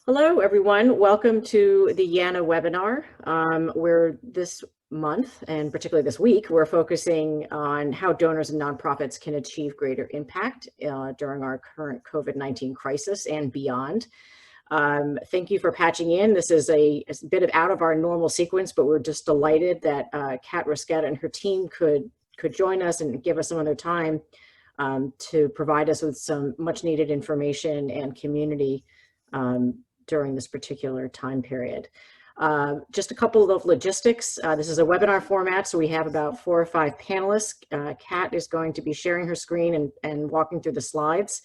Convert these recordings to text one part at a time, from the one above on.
Hello, everyone. Welcome to the YANA webinar, where this month, and particularly this week, we're focusing on how donors and nonprofits can achieve greater impact during our current COVID-19 crisis and beyond. Thank you for patching in. This is a bit of out of our normal sequence, but we're just delighted that Kat Rosqueta and her team could join us and give us some of their time to provide us with some much needed information and community during this particular time period. Just a couple of logistics. This is a webinar format, so we have about 4 or 5 panelists. Kat is going to be sharing her screen and walking through the slides,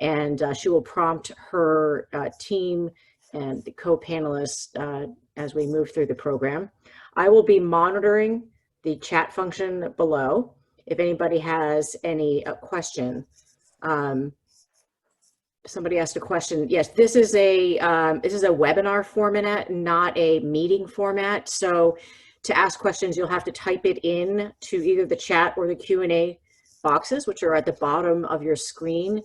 and she will prompt her team and the co-panelists as we move through the program. I will be monitoring the chat function below. If anybody has any question, somebody asked a question. Yes, this is a webinar format, not a meeting format. So to ask questions, you'll have to type it in to either the chat or the Q&A boxes, which are at the bottom of your screen.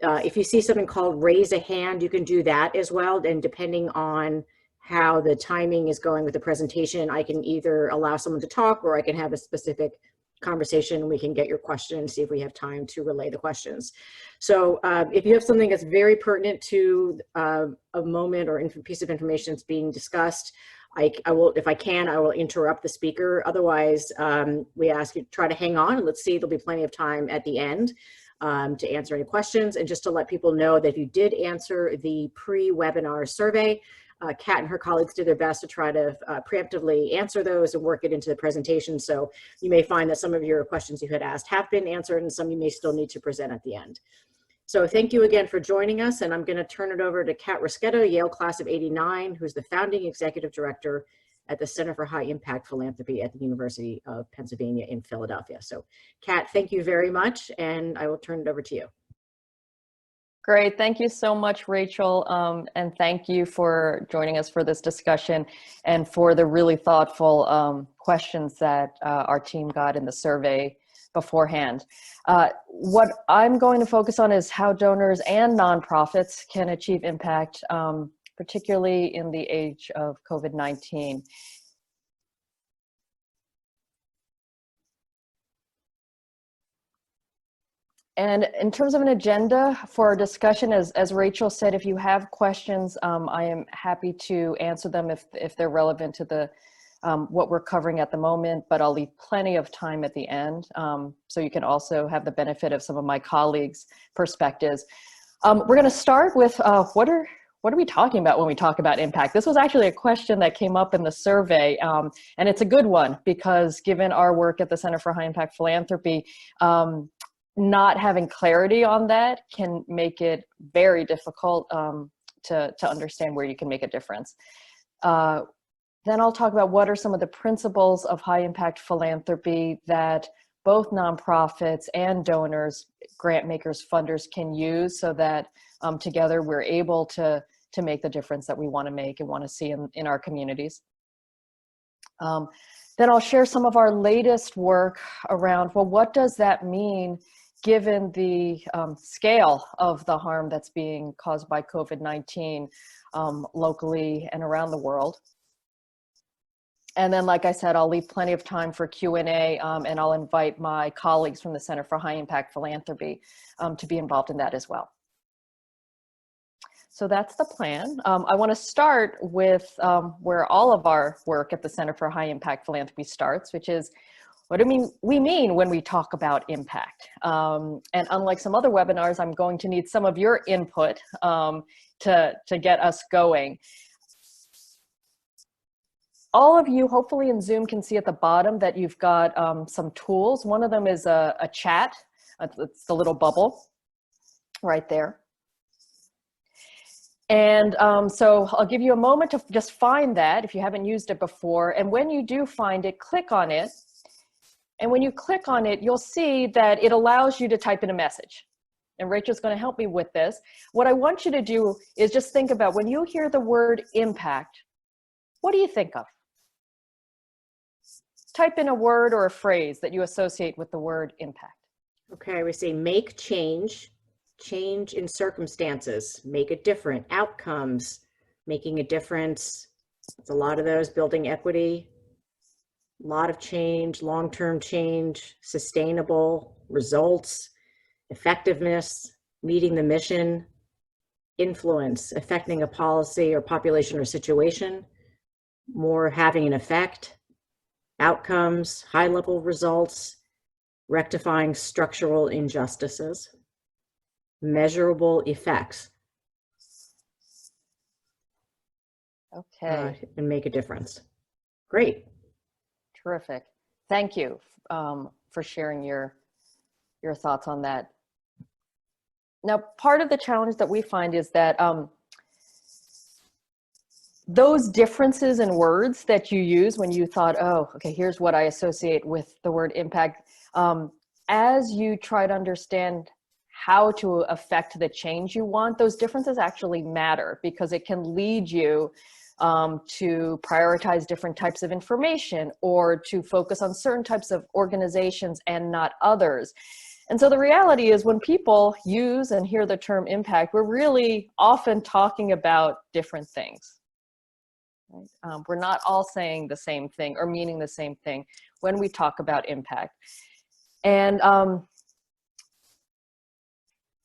If you see something called raise a hand, you can do that as well. And depending on how the timing is going with the presentation, I can either allow someone to talk or I can have a specific conversation. We can get your question and see if we have time to relay the questions. So if you have something that's very pertinent to a moment or piece of information that's being discussed, I will, if I can, I will interrupt the speaker. Otherwise, we ask you to try to hang on and let's see, there'll be plenty of time at the end to answer any questions. And just to let people know that if you did answer the pre-webinar survey, Kat and her colleagues did their best to try to preemptively answer those and work it into the presentation. So you may find that some of your questions you had asked have been answered and some you may still need to present at the end. So thank you again for joining us. And I'm going to turn it over to Kat Rosqueta, Yale class of '89, who's the founding executive director at the Center for High Impact Philanthropy at the University of Pennsylvania in Philadelphia. So Kat, thank you very much. And I will turn it over to you. Great. Thank you so much, Rachel. And thank you for joining us for this discussion and for the really thoughtful questions that our team got in the survey beforehand. What I'm going to focus on is how donors and nonprofits can achieve impact, particularly in the age of COVID-19. And in terms of an agenda for our discussion, as Rachel said, if you have questions, I am happy to answer them if they're relevant to the what we're covering at the moment, but I'll leave plenty of time at the end. So you can also have the benefit of some of my colleagues' perspectives. We're going to start with what are we talking about when we talk about impact? This was actually a question that came up in the survey, and it's a good one because given our work at the Center for High Impact Philanthropy, not having clarity on that can make it very difficult to understand where you can make a difference. Then I'll talk about what are some of the principles of high impact philanthropy that both nonprofits and donors, grant makers, funders can use so that together we're able to make the difference that we want to make and want to see in our communities. Then I'll share some of our latest work around, well, what does that mean given the scale of the harm that's being caused by COVID-19 locally and around the world. And then, like I said, I'll leave plenty of time for Q&A and I'll invite my colleagues from the Center for High Impact Philanthropy to be involved in that as well. So that's the plan. I want to start with where all of our work at the Center for High Impact Philanthropy starts, which is what do we mean when we talk about impact? And unlike some other webinars, I'm going to need some of your input to get us going. All of you, hopefully in Zoom, can see at the bottom that you've got some tools. One of them is a chat. It's the little bubble right there. And so I'll give you a moment to just find that if you haven't used it before. And when you do find it, click on it. And when you click on it, you'll see that it allows you to type in a message. And Rachel's going to help me with this. What I want you to do is just think about when you hear the word impact, what do you think of? Type in a word or a phrase that you associate with the word impact. Okay, we say make change, change in circumstances, make it different, outcomes, making a difference. It's a lot of those, building equity, a lot of change, long-term change, sustainable results, effectiveness, meeting the mission, influence, affecting a policy or population or situation, more having an effect, outcomes, high-level results, rectifying structural injustices, measurable effects, Okay, and make a difference. Great. terrific. Thank you for sharing your thoughts on that. Now, part of the challenge that we find is that those differences in words that you use when you thought, oh, okay, here's what I associate with the word impact, as you try to understand how to affect the change you want, those differences actually matter because it can lead you to prioritize different types of information or to focus on certain types of organizations and not others. And so the reality is when people use and hear the term impact, we're really often talking about different things. Right? We're not all saying the same thing or meaning the same thing when we talk about impact. And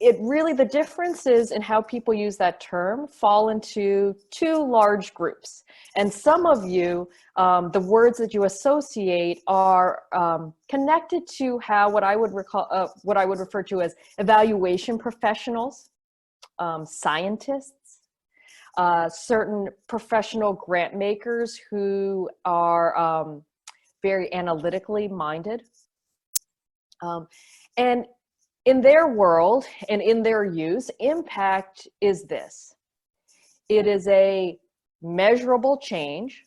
it really, the differences in how people use that term fall into two large groups. And some of you, the words that you associate are connected to how what I would refer to as evaluation professionals, scientists, certain professional grant makers who are very analytically minded. And in their world and in their use, impact is this. It is a measurable change.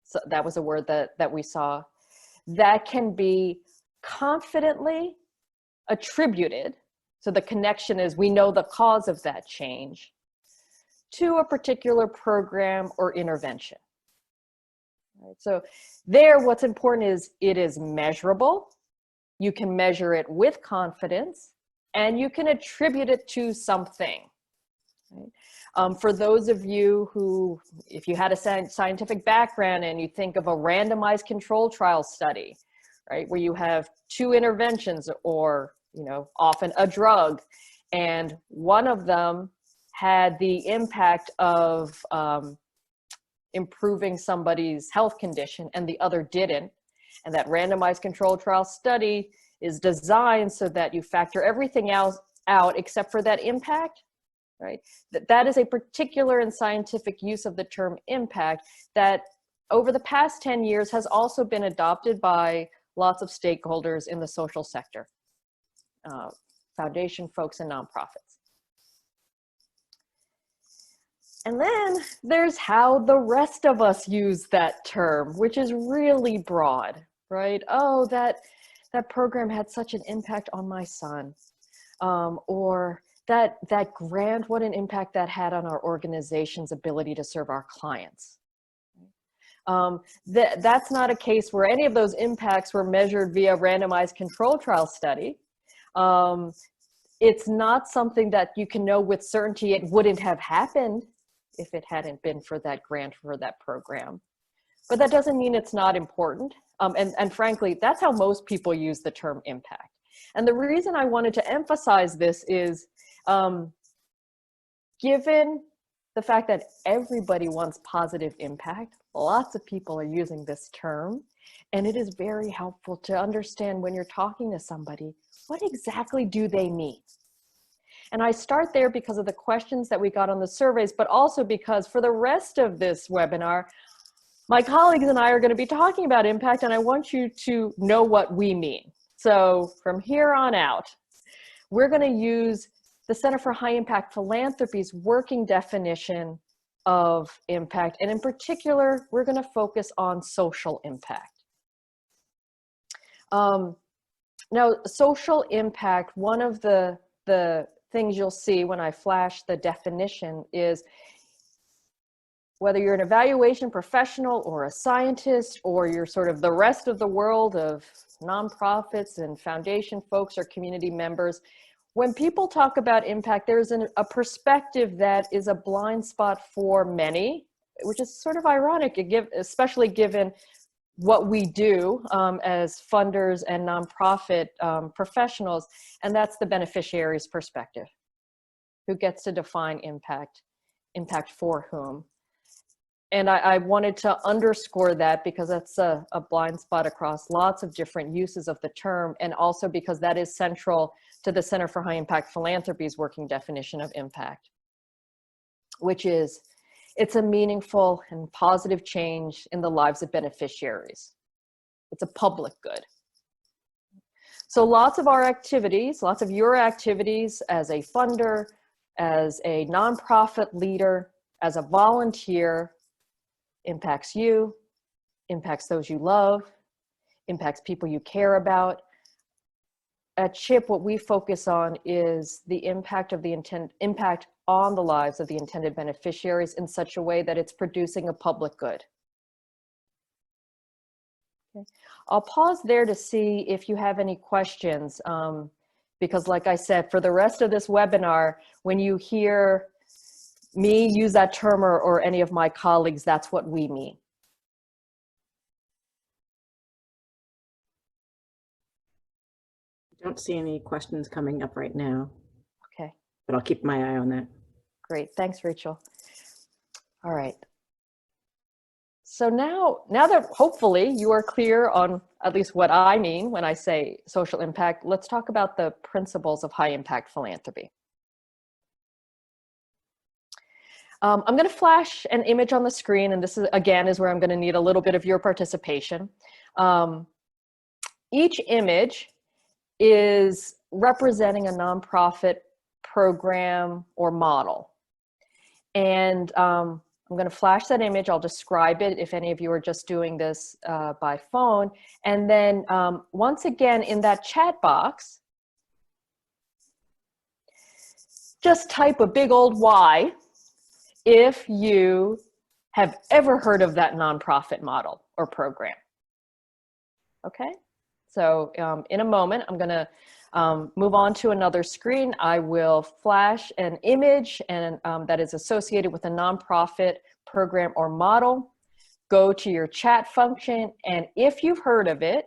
So that was a word that we saw that can be confidently attributed. So the connection is we know the cause of that change to a particular program or intervention. Right? So there, what's important is it is measurable. You can measure it with confidence, and you can attribute it to something. Right? For those of you who, if you had a scientific background and you think of a randomized control trial study, right, where you have two interventions or, often a drug, and one of them had the impact of improving somebody's health condition and the other didn't. And that randomized control trial study is designed so that you factor everything else out except for that impact, right? That is a particular and scientific use of the term impact that over the past 10 years has also been adopted by lots of stakeholders in the social sector, foundation folks and nonprofits. And then there's how the rest of us use that term, which is really broad, right? Oh, that program had such an impact on my son. Or that grant, what an impact that had on our organization's ability to serve our clients. That's not a case where any of those impacts were measured via randomized control trial study. It's not something that you can know with certainty it wouldn't have happened if it hadn't been for that grant for that program. But that doesn't mean it's not important. And frankly, that's how most people use the term impact. And the reason I wanted to emphasize this is, given the fact that everybody wants positive impact, lots of people are using this term, and it is very helpful to understand when you're talking to somebody, what exactly do they mean? And I start there because of the questions that we got on the surveys, but also because for the rest of this webinar, my colleagues and I are going to be talking about impact, and I want you to know what we mean. So from here on out, we're going to use the Center for High Impact Philanthropy's working definition of impact. And in particular, we're going to focus on social impact. Now, social impact, one of the things you'll see when I flash the definition is whether you're an evaluation professional or a scientist, or you're sort of the rest of the world of nonprofits and foundation folks or community members, when people talk about impact, there's a perspective that is a blind spot for many, which is sort of ironic, especially given what we do as funders and nonprofit professionals, and that's the beneficiary's perspective. Who gets to define impact? Impact for whom? And I wanted to underscore that because that's a blind spot across lots of different uses of the term, and also because that is central to the Center for High Impact Philanthropy's working definition of impact, which is it's a meaningful and positive change in the lives of beneficiaries. It's a public good. So lots of our activities, lots of your activities as a funder, as a nonprofit leader, as a volunteer, impacts you, impacts those you love, impacts people you care about. At CHIP, what we focus on is the impact of impact on the lives of the intended beneficiaries in such a way that it's producing a public good. Okay. I'll pause there to see if you have any questions, because like I said, for the rest of this webinar, when you hear me use that term or any of my colleagues, that's what we mean. I don't see any questions coming up right now. Okay. But I'll keep my eye on that. Great, thanks, Rachel. All right. So now that hopefully you are clear on at least what I mean when I say social impact, let's talk about the principles of high impact philanthropy. I'm going to flash an image on the screen, and this is again is where I'm going to need a little bit of your participation. Each image is representing a nonprofit program or model. And I'm going to flash that image. I'll describe it if any of you are just doing this by phone. And then once again, in that chat box, just type a big old Y if you have ever heard of that nonprofit model or program. Okay? So in a moment, I'm going to move on to another screen. I will flash an image and that is associated with a nonprofit program or model. Go to your chat function, and if you've heard of it,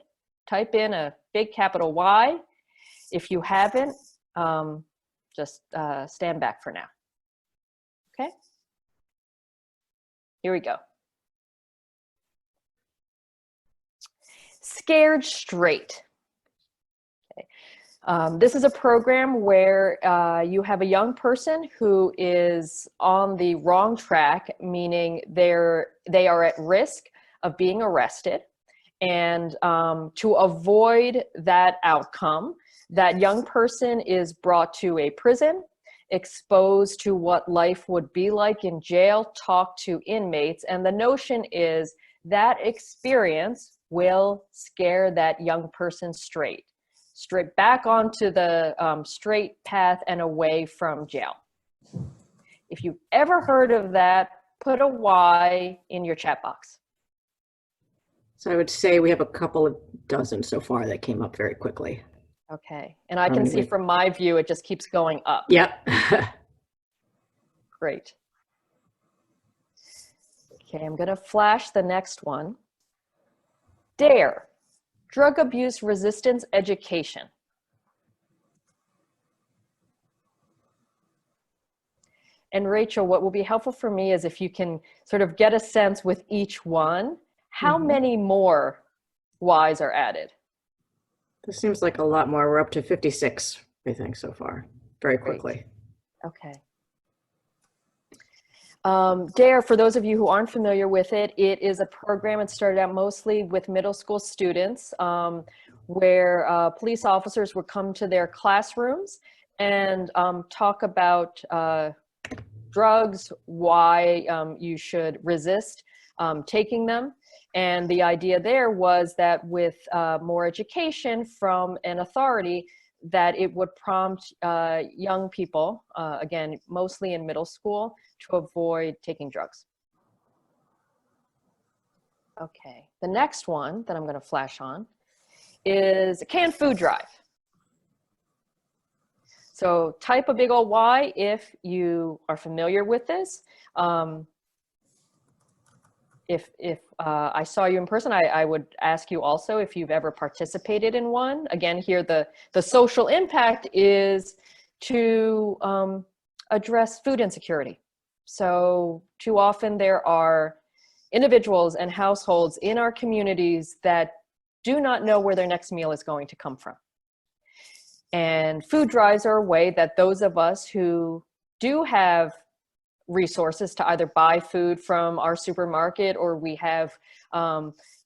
type in a big capital Y. If you haven't, just stand back for now. Okay? Here we go. Scared Straight. Okay. This is a program where you have a young person who is on the wrong track, meaning they are at risk of being arrested. And to avoid that outcome, that young person is brought to a prison, exposed to what life would be like in jail, talk to inmates. And the notion is that experience will scare that young person straight back onto the straight path and away from jail. If you've ever heard of that, put a Y in your chat box. So I would say we have a couple of dozen so far that came up very quickly. Okay, and I can see from my view, it just keeps going up. Yep. Great. Okay, I'm gonna flash the next one. DARE, Drug Abuse Resistance Education. And Rachel, what will be helpful for me is if you can sort of get a sense with each one, how many more Ys are added? This seems like a lot more. We're up to 56, I think, so far, very quickly. Okay. DARE, for those of you who aren't familiar with it, it is a program that started out mostly with middle school students where police officers would come to their classrooms and talk about drugs, why you should resist taking them. And the idea there was that with more education from an authority, that it would prompt young people, again, mostly in middle school, to avoid taking drugs. Okay, the next one that I'm going to flash on is a canned food drive. So type a big old Y if you are familiar with this. If I saw you in person, I would ask you also if you've ever participated in one. Again, here the social impact is to address food insecurity. So too often there are individuals and households in our communities that do not know where their next meal is going to come from. And food drives are a way that those of us who do have resources to either buy food from our supermarket, or we have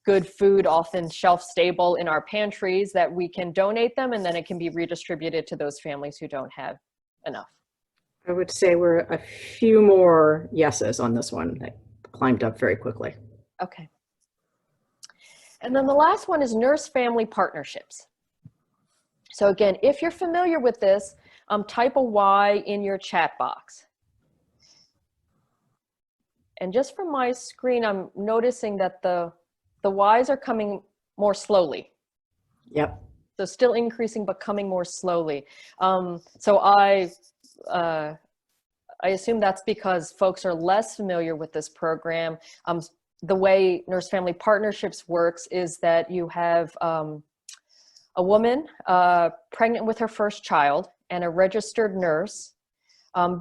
good food, often shelf stable in our pantries, that we can donate them and then it can be redistributed to those families who don't have enough. I would say we're a few more yeses on this one. That climbed up very quickly. Okay. And then the last one is nurse-family partnerships. So again, if you're familiar with this, type a Y in your chat box. And just from my screen, I'm noticing that the Ys are coming more slowly. Yep. So still increasing, but coming more slowly. So I assume that's because folks are less familiar with this program. The way Nurse Family Partnerships works is that you have a woman pregnant with her first child, and a registered nurse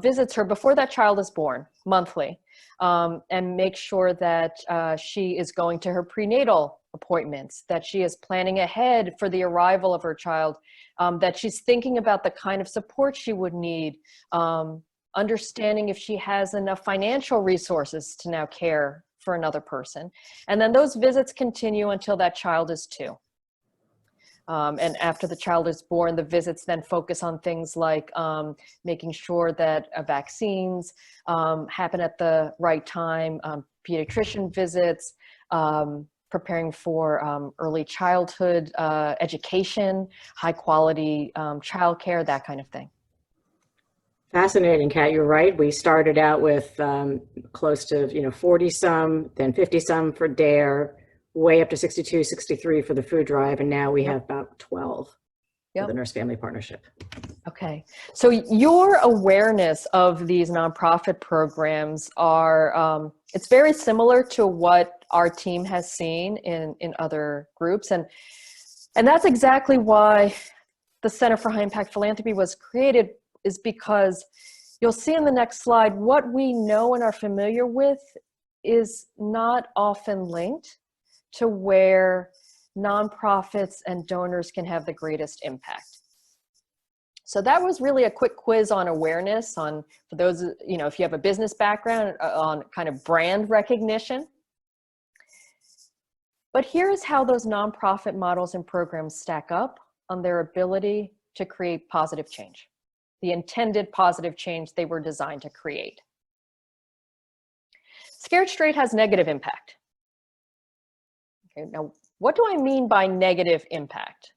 visits her before that child is born monthly, and make sure that she is going to her prenatal appointments, that she is planning ahead for the arrival of her child, that she's thinking about the kind of support she would need, understanding if she has enough financial resources to now care for another person. And then those visits continue until that child is 2. And after the child is born, the visits then focus on things like making sure that vaccines happen at the right time, pediatrician visits, preparing for early childhood education, high quality childcare, that kind of thing. Fascinating, Kat. You're right. We started out with close to 40 some, then 50 some for DARE, way up to 62, 63 for the food drive, and now we have about 12 for the Nurse Family Partnership. Okay, so your awareness of these nonprofit programs are, it's very similar to what our team has seen in other groups, and that's exactly why the Center for High Impact Philanthropy was created, is because you'll see in the next slide, what we know and are familiar with is not often linked to where nonprofits and donors can have the greatest impact. So that was really a quick quiz on awareness, on, for those, if you have a business background, on kind of brand recognition. But here's how those nonprofit models and programs stack up on their ability to create positive change, the intended positive change they were designed to create. Scared Straight has negative impact. Okay, now, what do I mean by negative impact?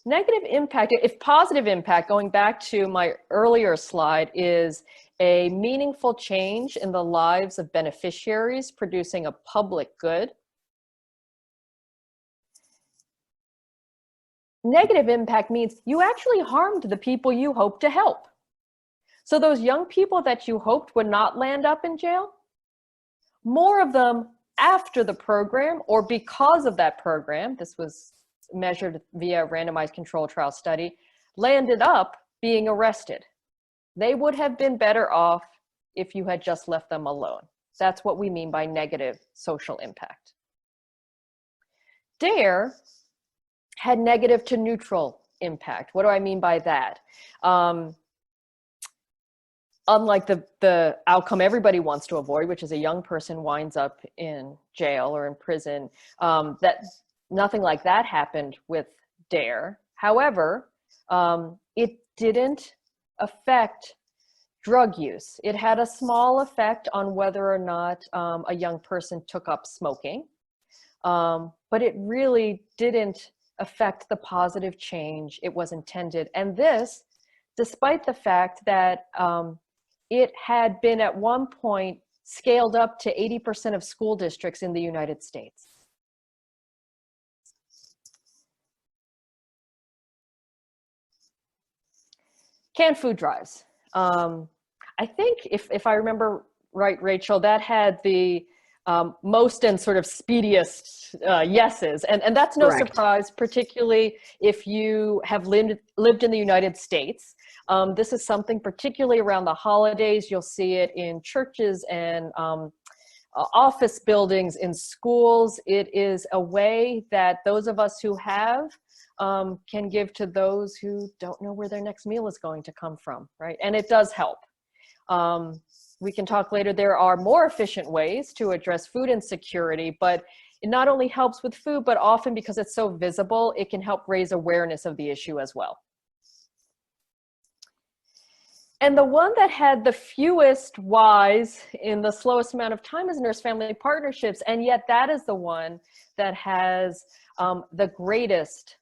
Negative impact, if positive impact, going back to my earlier slide, is a meaningful change in the lives of beneficiaries, producing a public good. Negative impact means you actually harmed the people you hope to help. So those young people that you hoped would not land up in jail, more of them after the program or because of that program, this was measured via randomized control trial study, landed up being arrested. They would have been better off if you had just left them alone. That's what we mean by negative social impact. DARE had negative to neutral impact. What do I mean by that? Unlike the outcome everybody wants to avoid, which is a young person winds up in jail or in prison, nothing like that happened with DARE. However, it didn't affect drug use. It had a small effect on whether or not a young person took up smoking, but it really didn't affect the positive change it was intended. And this, despite the fact that it had been at one point scaled up to 80% of school districts in the United States. Canned food drives. I think if I remember right, Rachel, that had the most and sort of speediest yeses. And that's no Correct. surprise, particularly if you have lived in the United States. This is something particularly around the holidays. You'll see it in churches and office buildings, in schools. It is a way that those of us who have can give to those who don't know where their next meal is going to come from, right? And it does help. We can talk later. There are more efficient ways to address food insecurity, but it not only helps with food, but often because it's so visible, it can help raise awareness of the issue as well. And the one that had the fewest whys in the slowest amount of time is nurse-family partnerships. And yet that is the one that has the greatest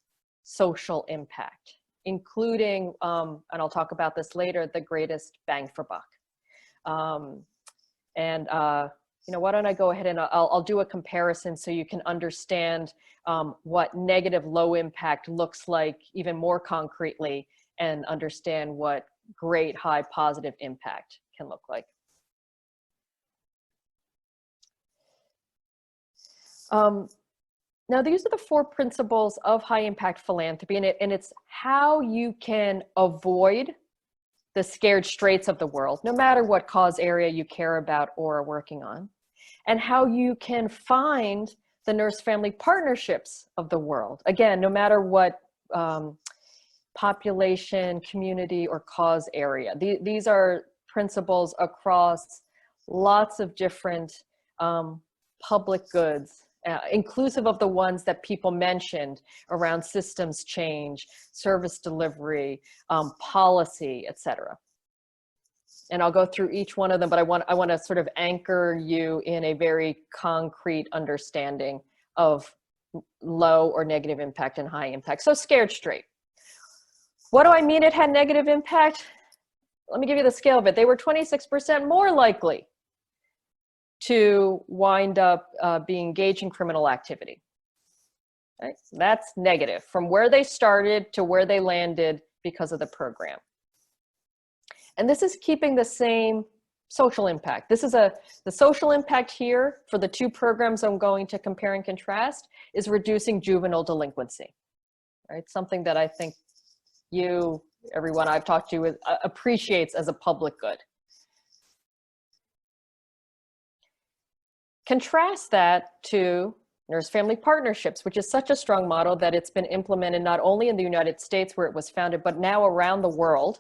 social impact, including, and I'll talk about this later, the greatest bang for buck. You know, why don't I go ahead and I'll do a comparison so you can understand what negative low impact looks like even more concretely, and understand what great high positive impact can look like. Now, these are the 4 principles of high impact philanthropy, and it's how you can avoid the scared straights of the world, no matter what cause area you care about or are working on, and how you can find the nurse-family partnerships of the world. Again, no matter what population, community, or cause area. These are principles across lots of different public goods, inclusive of the ones that people mentioned around systems change, service delivery, policy, etc. And I'll go through each one of them, but I want to sort of anchor you in a very concrete understanding of low or negative impact and high impact. So scared straight. What do I mean it had negative impact? Let me give you the scale of it. They were 26% more likely to wind up being engaged in criminal activity. Right? That's negative, from where they started to where they landed because of the program. And this is keeping the same social impact. This is the social impact here for the 2 programs I'm going to compare and contrast is reducing juvenile delinquency. Right? Something that I think everyone I've talked to appreciates as a public good. Contrast that to nurse-family partnerships, which is such a strong model that it's been implemented not only in the United States where it was founded, but now around the world.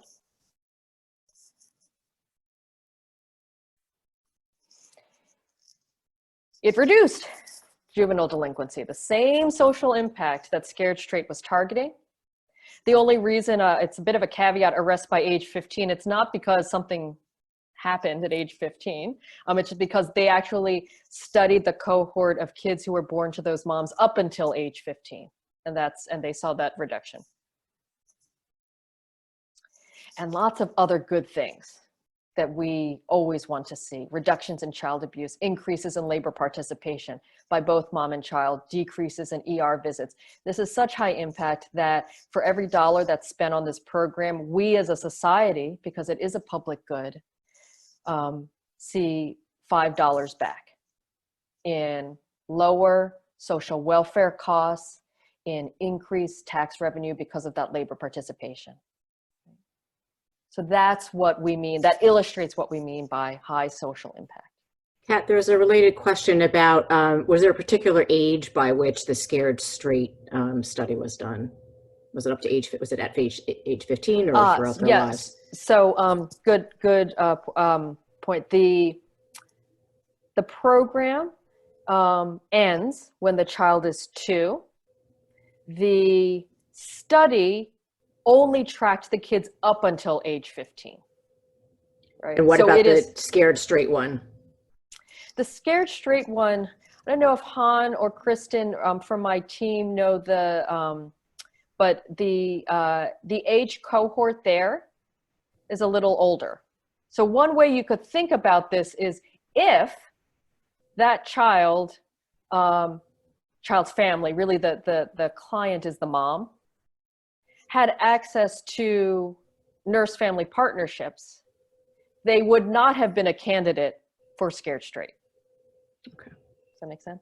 It reduced juvenile delinquency, the same social impact that Scared Straight was targeting. The only reason, it's a bit of a caveat, arrest by age 15, it's not because something happened at age 15. It's just because they actually studied the cohort of kids who were born to those moms up until age 15. And they saw that reduction. And lots of other good things that we always want to see. Reductions in child abuse, increases in labor participation by both mom and child, decreases in ER visits. This is such high impact that for every dollar that's spent on this program, we as a society, because it is a public good, see $5 back in lower social welfare costs, in increased tax revenue because of that labor participation. So that's what we mean, that illustrates what we mean by high social impact. Kat, there's a related question about, was there a particular age by which the Scared Straight study was done? Was it up to age 15 or throughout their lives? So good point. The program ends when the child is 2. The study only tracked the kids up until age 15. Right? And what about the Scared Straight one? The Scared Straight one, I don't know if Han or Kristen from my team know but the age cohort there is a little older. So one way you could think about this is if that child's family, really the client is the mom, had access to nurse family partnerships, they would not have been a candidate for Scared Straight. Okay. Does that make sense?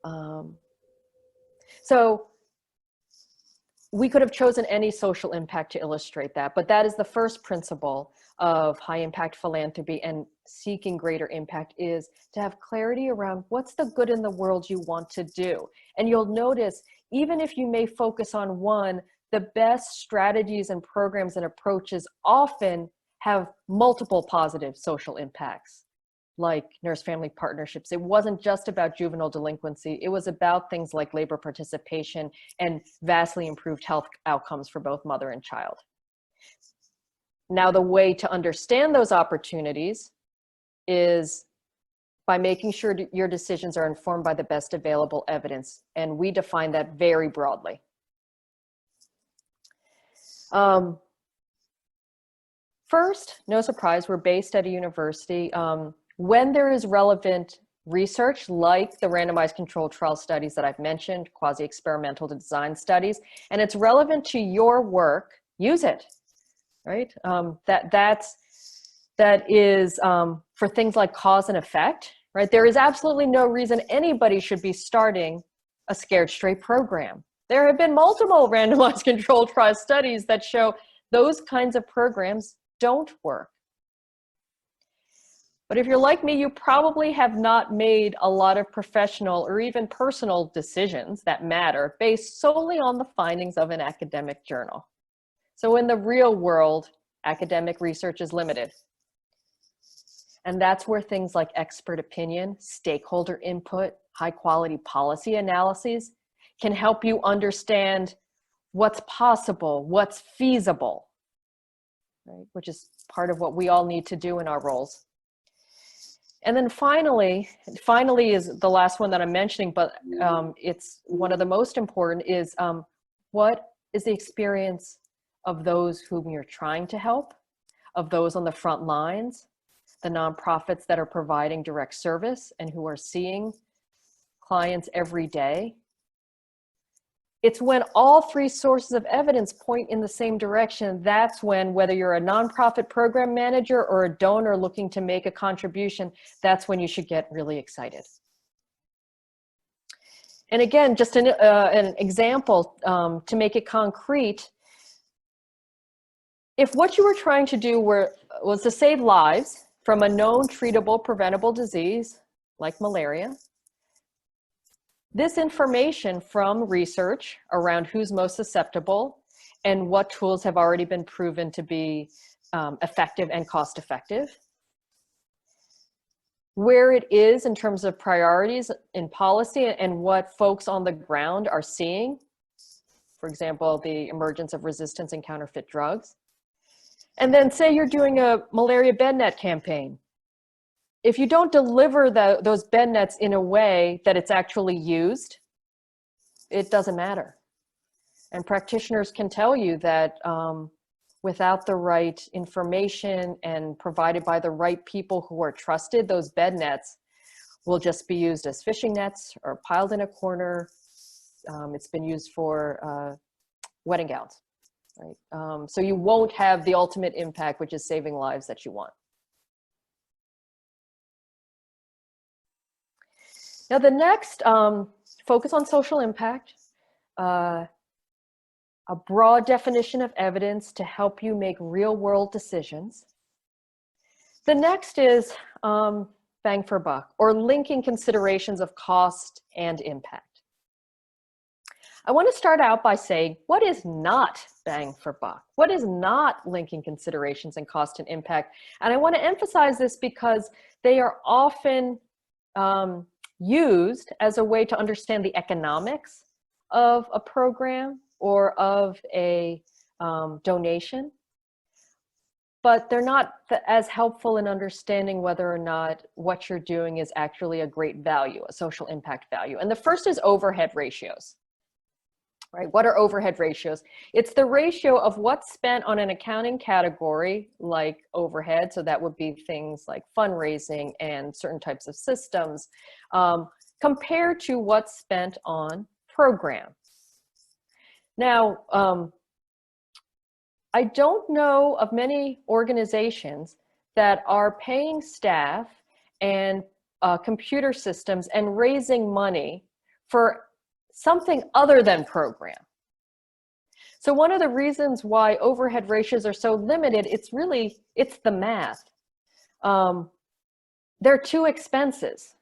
Mm-hmm. So we could have chosen any social impact to illustrate that, but that is the first principle of high impact philanthropy and seeking greater impact, is to have clarity around what's the good in the world you want to do. And you'll notice, even if you may focus on one, the best strategies and programs and approaches often have multiple positive social impacts, like nurse family partnerships. It wasn't just about juvenile delinquency. It was about things like labor participation and vastly improved health outcomes for both mother and child. Now, the way to understand those opportunities is by making sure your decisions are informed by the best available evidence. And we define that very broadly. First, no surprise, we're based at a university. When there is relevant research, like the randomized controlled trial studies that I've mentioned, quasi-experimental design studies, and it's relevant to your work, use it, right? That is for things like cause and effect, right? There is absolutely no reason anybody should be starting a Scared Straight program. There have been multiple randomized controlled trial studies that show those kinds of programs don't work. But if you're like me, you probably have not made a lot of professional or even personal decisions that matter based solely on the findings of an academic journal. So in the real world, academic research is limited. And that's where things like expert opinion, stakeholder input, high quality policy analyses can help you understand what's possible, what's feasible, right? Which is part of what we all need to do in our roles. And then finally is the last one that I'm mentioning, but it's one of the most important, is what is the experience of those whom you're trying to help, of those on the front lines, the nonprofits that are providing direct service and who are seeing clients every day. It's when all three sources of evidence point in the same direction. That's when, whether you're a nonprofit program manager or a donor looking to make a contribution, that's when you should get really excited. And again, just an example to make it concrete. If what you were trying to do was to save lives from a known treatable preventable disease like malaria, this information from research around who's most susceptible and what tools have already been proven to be effective and cost effective, where it is in terms of priorities in policy and what folks on the ground are seeing, for example, the emergence of resistance and counterfeit drugs. And then say you're doing a malaria bed net campaign. If you don't deliver those bed nets in a way that it's actually used, it doesn't matter. And practitioners can tell you that without the right information and provided by the right people who are trusted, those bed nets will just be used as fishing nets or piled in a corner. It's been used for wedding gowns, right? So you won't have the ultimate impact, which is saving lives, that you want. Now the next, focus on social impact, a broad definition of evidence to help you make real world decisions. The next is bang for buck, or linking considerations of cost and impact. I want to start out by saying, what is not bang for buck? What is not linking considerations and cost and impact? And I want to emphasize this because they are often used as a way to understand the economics of a program or of a donation, but they're not as helpful in understanding whether or not what you're doing is actually a great value, a social impact value. And the first is overhead ratios, right? What are overhead ratios? It's the ratio of what's spent on an accounting category like overhead, so that would be things like fundraising and certain types of systems, compared to what's spent on program. Now, I don't know of many organizations that are paying staff and computer systems and raising money for something other than program. So one of the reasons why overhead ratios are so limited, it's the math. They're two expenses.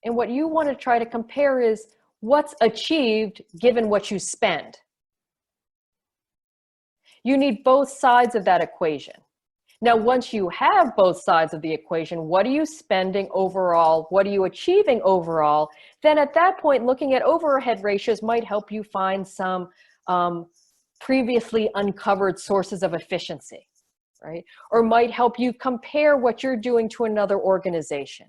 And what you want to try to compare is what's achieved given what you spend. You need both sides of that equation. Now, once you have both sides of the equation, what are you spending overall? What are you achieving overall? Then at that point, looking at overhead ratios might help you find some previously uncovered sources of efficiency, right? Or might help you compare what you're doing to another organization.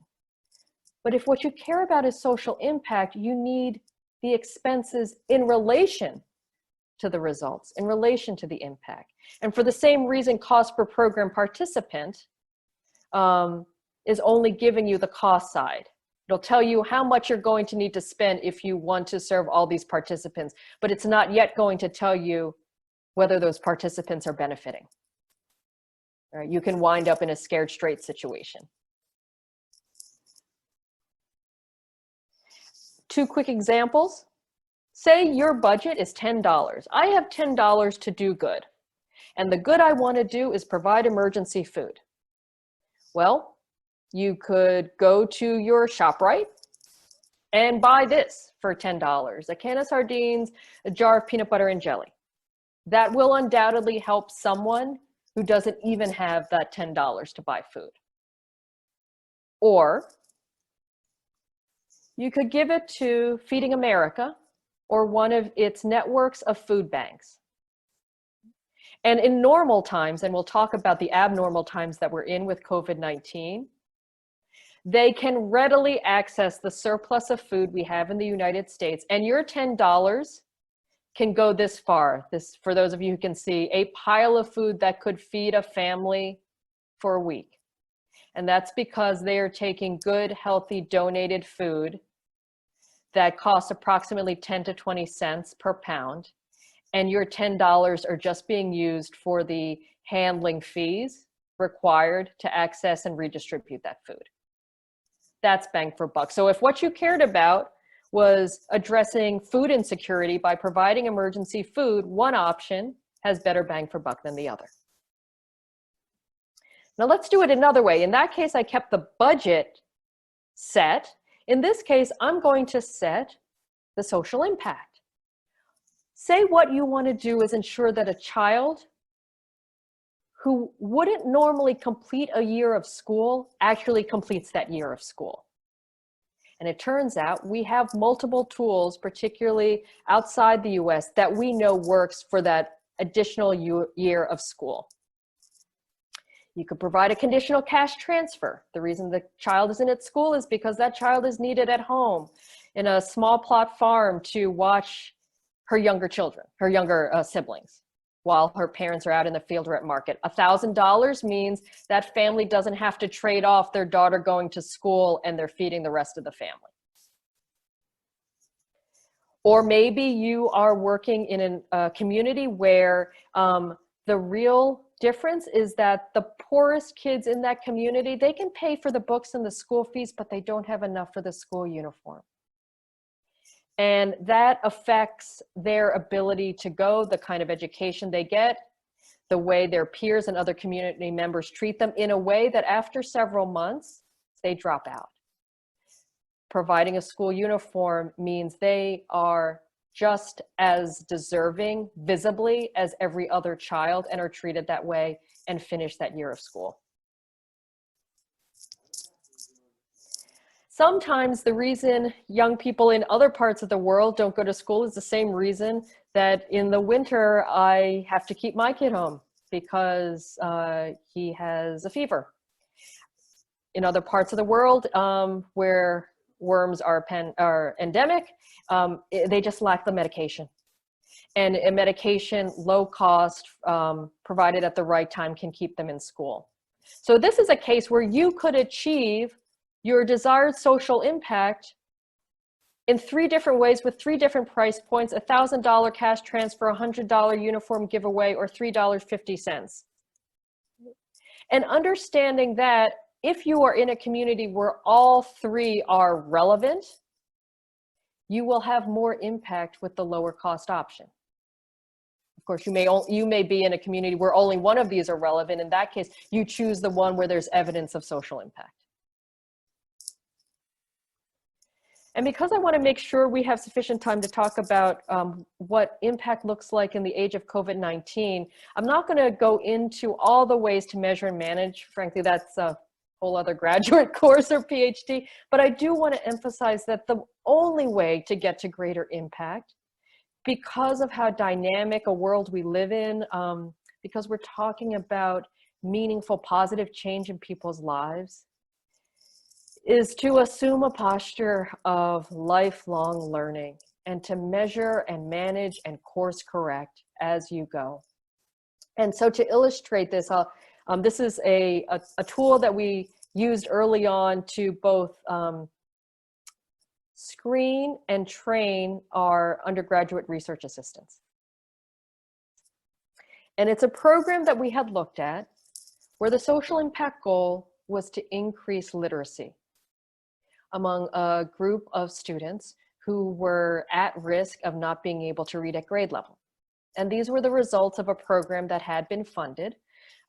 But if what you care about is social impact, you need the expenses in relation to the results, in relation to the impact. And for the same reason, cost per program participant is only giving you the cost side. It'll tell you how much you're going to need to spend if you want to serve all these participants, but it's not yet going to tell you whether those participants are benefiting. All right, you can wind up in a scared straight situation. Two quick examples. Say your budget is $10. I have $10 to do good. And the good I want to do is provide emergency food. Well, you could go to your ShopRite and buy this for $10, a can of sardines, a jar of peanut butter and jelly. That will undoubtedly help someone who doesn't even have that $10 to buy food. Or you could give it to Feeding America or one of its networks of food banks. And in normal times, and we'll talk about the abnormal times that we're in with COVID-19, they can readily access the surplus of food we have in the United States. And your $10 can go this far. This, for those of you who can see, a pile of food that could feed a family for a week. And that's because they are taking good, healthy, donated food that costs approximately 10 to 20 cents per pound. And your $10 are just being used for the handling fees required to access and redistribute that food. That's bang for buck. So if what you cared about was addressing food insecurity by providing emergency food, one option has better bang for buck than the other. Now let's do it another way. In that case, I kept the budget set. In this case, I'm going to set the social impact. Say what you want to do is ensure that a child who wouldn't normally complete a year of school actually completes that year of school. And it turns out we have multiple tools, particularly outside the US, that we know works for that additional year of school. You could provide a conditional cash transfer. The reason the child isn't at school is because that child is needed at home in a small plot farm to watch her younger children, her younger siblings, while her parents are out in the field or at market. $1,000 means that family doesn't have to trade off their daughter going to school and they're feeding the rest of the family. Or maybe you are working in a community where the real difference is that the poorest kids in that community, they can pay for the books and the school fees, but they don't have enough for the school uniform. And that affects their ability to go, the kind of education they get, the way their peers and other community members treat them, in a way that after several months, they drop out. Providing a school uniform means they are just as deserving visibly as every other child and are treated that way and finish that year of school. Sometimes the reason young people in other parts of the world don't go to school is the same reason that in the winter I have to keep my kid home because he has a fever. In other parts of the world where worms are endemic, they just lack the medication. And a medication, low cost, provided at the right time, can keep them in school. So this is a case where you could achieve your desired social impact in 3 different ways with 3 different price points: $1,000 cash transfer, $100 uniform giveaway, or $3.50. And understanding that if you are in a community where all 3 are relevant, you will have more impact with the lower cost option. Of course, you may be in a community where only one of these are relevant. In that case, you choose the one where there's evidence of social impact. And because I want to make sure we have sufficient time to talk about what impact looks like in the age of COVID-19, I'm not going to go into all the ways to measure and manage. Frankly, that's a whole other graduate course or PhD. But I do want to emphasize that the only way to get to greater impact, because of how dynamic a world we live in, because we're talking about meaningful, positive change in people's lives, is to assume a posture of lifelong learning and to measure and manage and course correct as you go. And so to illustrate this, this is a tool that we used early on to both screen and train our undergraduate research assistants. And it's a program that we had looked at where the social impact goal was to increase literacy among a group of students who were at risk of not being able to read at grade level. And these were the results of a program that had been funded.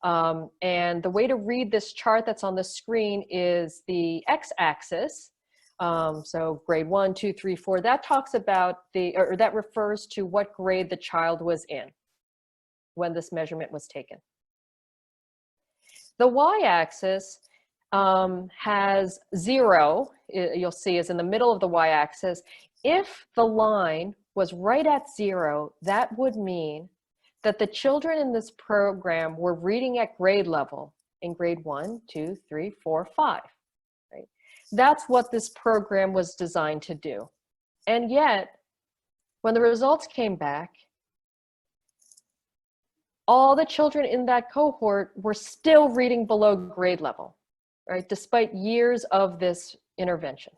And the way to read this chart that's on the screen is the x-axis. So grade 1, 2, 3, 4, that talks about or that refers to what grade the child was in when this measurement was taken. The y-axis has 0, you'll see is in the middle of the y-axis. If the line was right at 0, that would mean that the children in this program were reading at grade level in grade 1, 2, 3, 4, 5. Right? That's what this program was designed to do. And yet, when the results came back, all the children in that cohort were still reading below grade level, right? Despite years of this intervention.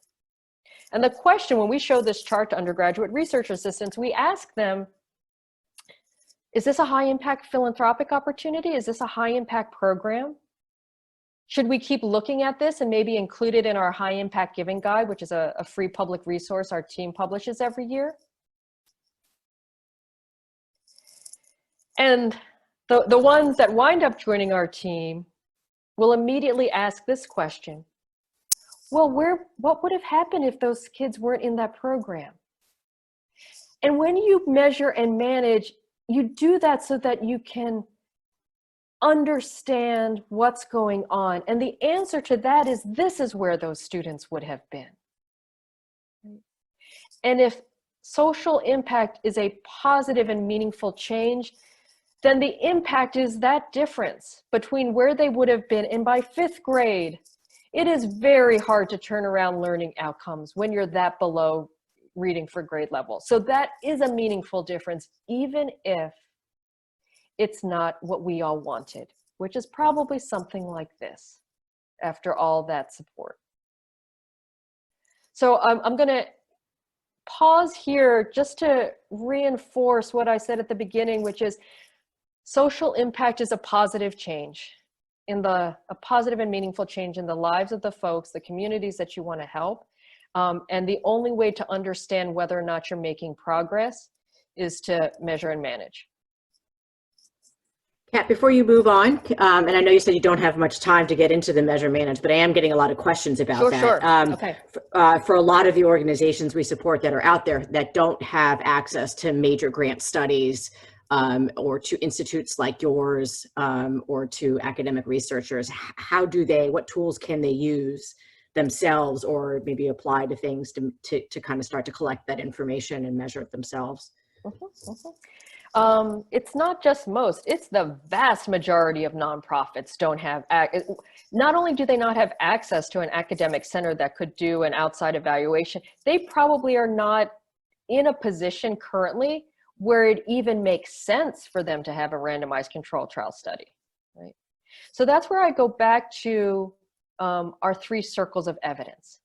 And the question, when we show this chart to undergraduate research assistants, we ask them, is this a high impact philanthropic opportunity? Is this a high impact program? Should we keep looking at this and maybe include it in our high impact giving guide, which is a free public resource our team publishes every year? And the ones that wind up joining our team will immediately ask this question. Well, what would have happened if those kids weren't in that program? And when you measure and manage, you do that so that you can understand what's going on. And the answer to that is this is where those students would have been. And if social impact is a positive and meaningful change, then the impact is that difference between where they would have been. And by 5th grade, it is very hard to turn around learning outcomes when you're that below reading for grade level. So that is a meaningful difference, even if it's not what we all wanted, which is probably something like this after all that support. So I'm going to pause here just to reinforce what I said at the beginning, which is social impact is a positive change a positive and meaningful change in the lives of the folks, the communities that you want to help. And the only way to understand whether or not you're making progress is to measure and manage. Kat, before you move on, and I know you said you don't have much time to get into the measure manage, but I am getting a lot of questions about that. Sure. Okay. For a lot of the organizations we support that are out there that don't have access to major grant studies, or to institutes like yours, or to academic researchers, what tools can they use themselves or maybe apply to things to kind of start to collect that information and measure it themselves? It's not just most, it's the vast majority of nonprofits don't have, not only do they not have access to an academic center that could do an outside evaluation, they probably are not in a position currently where it even makes sense for them to have a randomized controlled trial study, right? So that's where I go back to our 3 circles of evidence.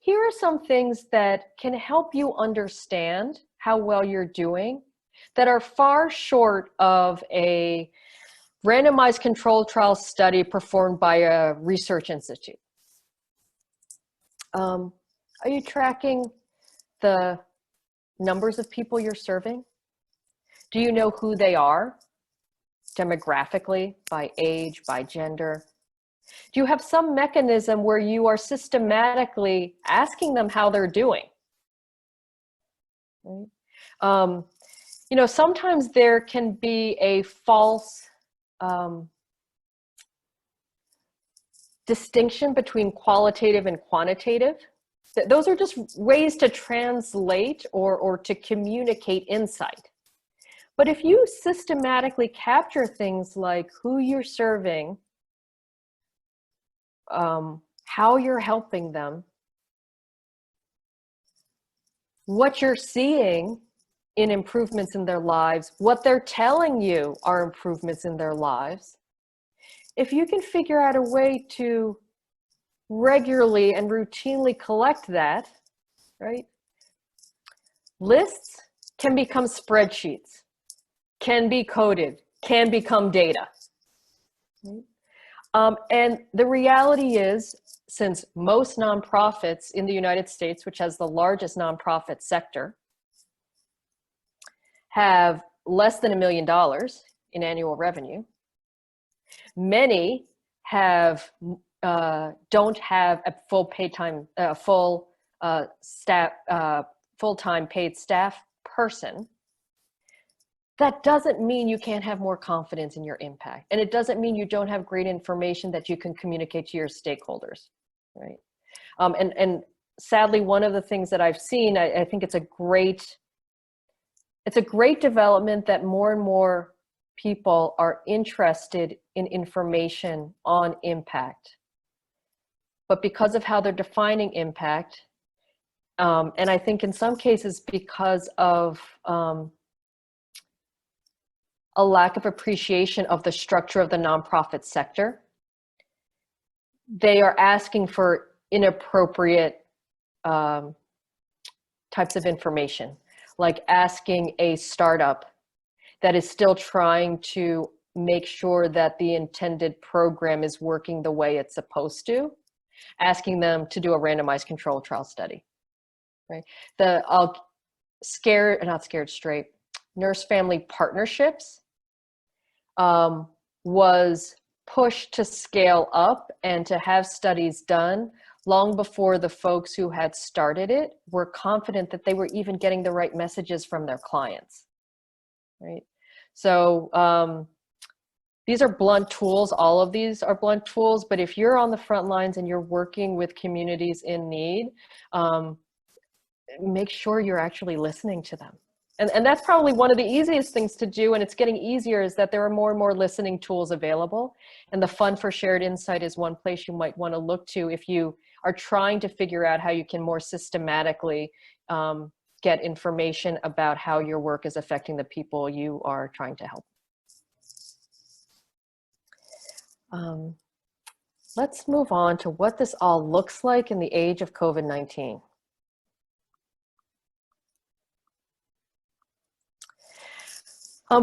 here are some things that can help you understand how well you're doing that are far short of a randomized controlled trial study performed by a research institute. Are you tracking the numbers of people you're serving? Do you know who they are demographically, by age, by gender? Do you have some mechanism where you are systematically asking them how they're doing? Right? You know, sometimes there can be a false distinction between qualitative and quantitative. Those are just ways to translate or to communicate insight. But if you systematically capture things like who you're serving, how you're helping them, what you're seeing in improvements in their lives, what they're telling you are improvements in their lives, if you can figure out a way to regularly and routinely collect that, right? Lists can become spreadsheets, can be coded, can become data. Right? And the reality is, since most nonprofits in the United States, which has the largest nonprofit sector, have less than $1 million in annual revenue, many have don't have a full-time paid staff person. That doesn't mean you can't have more confidence in your impact, and it doesn't mean you don't have great information that you can communicate to your stakeholders, right? And sadly, one of the things that I've seen, I think it's a great development that more and more people are interested in information on impact. But because of how they're defining impact, and I think in some cases because of a lack of appreciation of the structure of the nonprofit sector, they are asking for inappropriate types of information, like asking a startup that is still trying to make sure that the intended program is working the way it's supposed to, asking them to do a randomized controlled trial study, right? Nurse family partnerships was pushed to scale up and to have studies done long before the folks who had started it were confident that they were even getting the right messages from their clients, right? So these are blunt tools. All of these are blunt tools, but if you're on the front lines and you're working with communities in need, make sure you're actually listening to them. And that's probably one of the easiest things to do, and it's getting easier, is that there are more and more listening tools available. And the Fund for Shared Insight is one place you might want to look to if you are trying to figure out how you can more systematically get information about how your work is affecting the people you are trying to help. Let's move on to what this all looks like in the age of COVID-19.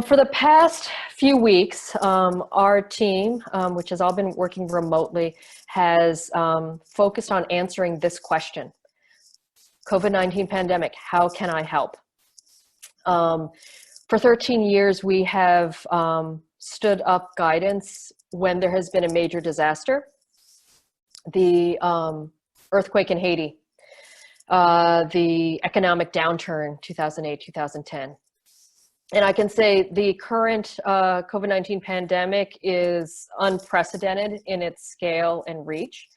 For the past few weeks, our team, which has all been working remotely, has focused on answering this question. COVID-19 pandemic, how can I help? For 13 years, we have stood up guidance when there has been a major disaster. The earthquake in Haiti, the economic downturn, 2008, 2010. And I can say the current COVID-19 pandemic is unprecedented in its scale and reach.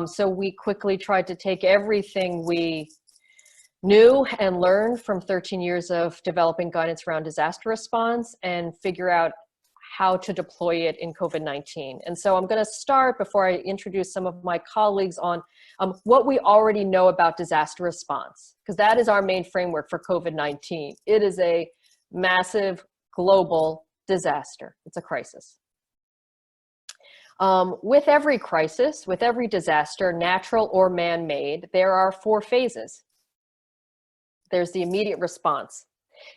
So we quickly tried to take everything we knew and learned from 13 years of developing guidance around disaster response and figure out how to deploy it in COVID-19. And so I'm going to start, before I introduce some of my colleagues, on what we already know about disaster response, because that is our main framework for COVID-19. It is a massive global disaster. It's a crisis. With every crisis, with every disaster, natural or man-made, there are 4 phases. There's the immediate response.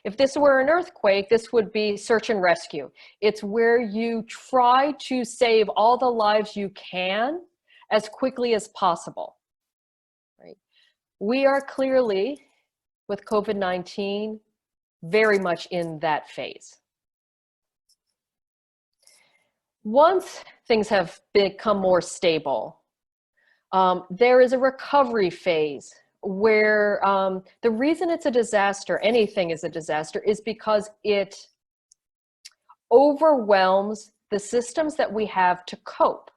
If this were an earthquake, this would be search and rescue. It's where you try to save all the lives you can as quickly as possible. Right? We are clearly, with COVID-19, very much in that phase. Once things have become more stable, there is a recovery phase where the reason it's a disaster, anything is a disaster, is because it overwhelms the systems that we have to cope.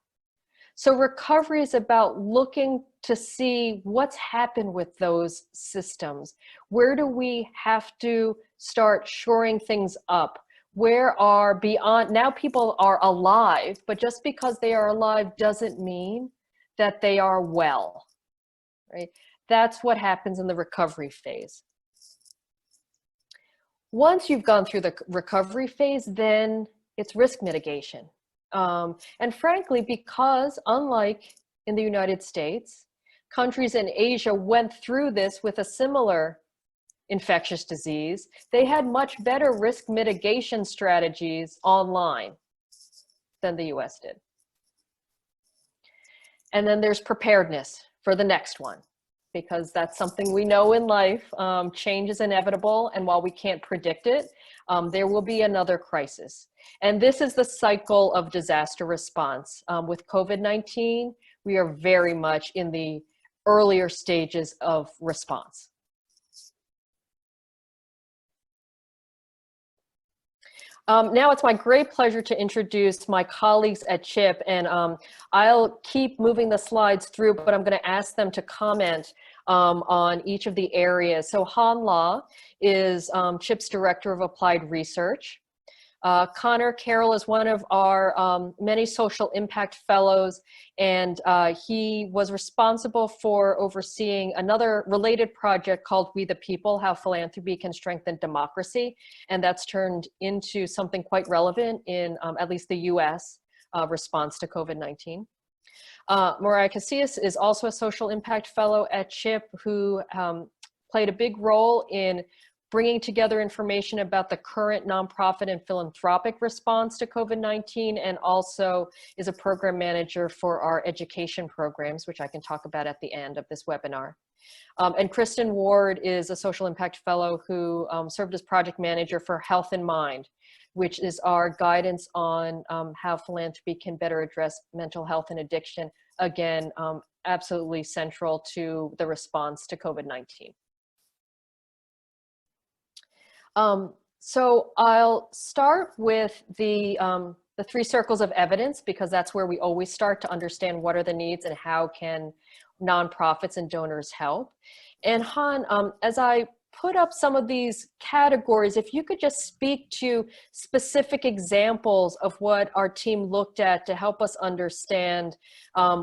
So recovery is about looking to see what's happened with those systems. Where do we have to start shoring things up? Where are beyond, now people are alive, but just because they are alive doesn't mean that they are well, right? That's what happens in the recovery phase. Once you've gone through the recovery phase, then it's risk mitigation. And frankly, because unlike in the United States, countries in Asia went through this with a similar infectious disease, they had much better risk mitigation strategies online than the US did. And then there's preparedness for the next one, because that's something we know in life. Change is inevitable, and while we can't predict it, there will be another crisis. And this is the cycle of disaster response. With COVID-19, we are very much in the earlier stages of response. Now it's my great pleasure to introduce my colleagues at CHIP, and I'll keep moving the slides through, but I'm going to ask them to comment on each of the areas. So Han La is CHIP's Director of Applied Research. Connor Carroll is one of our many social impact fellows, and he was responsible for overseeing another related project called We the People, How Philanthropy Can Strengthen Democracy, and that's turned into something quite relevant in at least the US response to COVID-19. Mariah Casillas is also a social impact fellow at CHIP who played a big role in bringing together information about the current nonprofit and philanthropic response to COVID-19, and also is a program manager for our education programs, which I can talk about at the end of this webinar. And Kristen Ward is a social impact fellow who served as project manager for Health in Mind, which is our guidance on how philanthropy can better address mental health and addiction. Again, absolutely central to the response to COVID-19. So I'll start with the 3 circles of evidence, because that's where we always start to understand what are the needs and how can nonprofits and donors help. And Han, as I put up some of these categories, if you could just speak to specific examples of what our team looked at to help us understand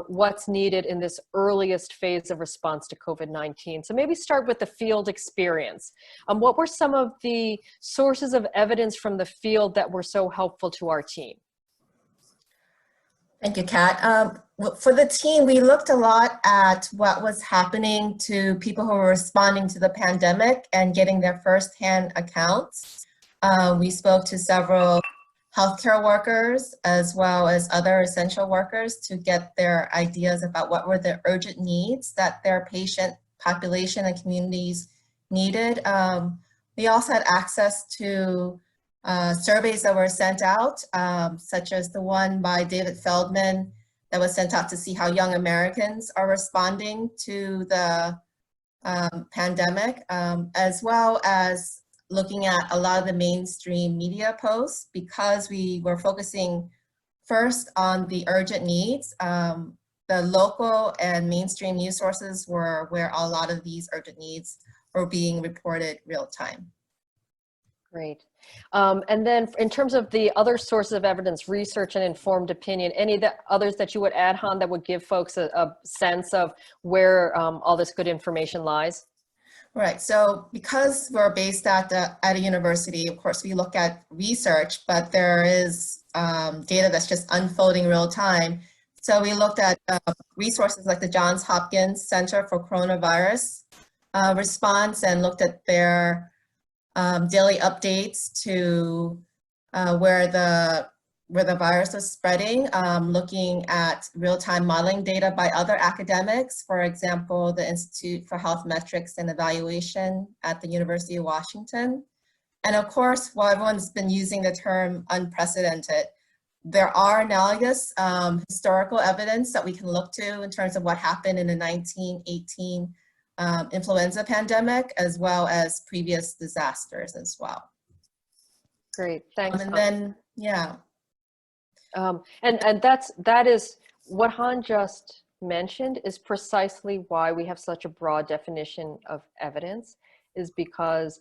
what's needed in this earliest phase of response to COVID-19. So maybe start with the field experience. What were some of the sources of evidence from the field that were so helpful to our team? Thank you, Kat. For the team, we looked a lot at what was happening to people who were responding to the pandemic and getting their firsthand accounts. We spoke to several healthcare workers as well as other essential workers to get their ideas about what were the urgent needs that their patient population and communities needed. We also had access to surveys that were sent out, such as the one by David Feldman that was sent out to see how young Americans are responding to the pandemic, as well as looking at a lot of the mainstream media posts, because we were focusing first on the urgent needs. The local and mainstream news sources were where a lot of these urgent needs were being reported real time. Great. And then in terms of the other sources of evidence, research and informed opinion, any of the others that you would add, Han, that would give folks a sense of where all this good information lies? Right. So because we're based at a university, of course, we look at research, but there is data that's just unfolding real time. So we looked at resources like the Johns Hopkins Center for Coronavirus response and looked at their daily updates to where the virus was spreading, looking at real-time modeling data by other academics, for example, the Institute for Health Metrics and Evaluation at the University of Washington. And of course, while everyone's been using the term unprecedented, there are analogous historical evidence that we can look to in terms of what happened in the 1918 influenza pandemic, as well as previous disasters as well. Great, thanks. And then, yeah. And that is what Han just mentioned is precisely why we have such a broad definition of evidence, is because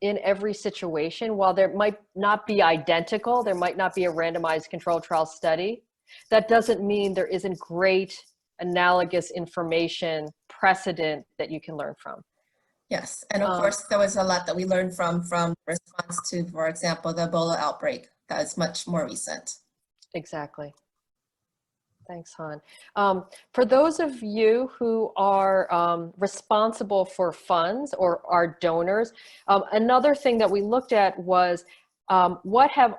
in every situation, while there might not be identical, there might not be a randomized controlled trial study, that doesn't mean there isn't great analogous information precedent that you can learn from. Yes, and of course, there was a lot that we learned from response to, for example, the Ebola outbreak. That is much more recent. Exactly. Thanks, Han. For those of you who are responsible for funds or are donors, another thing that we looked at was what have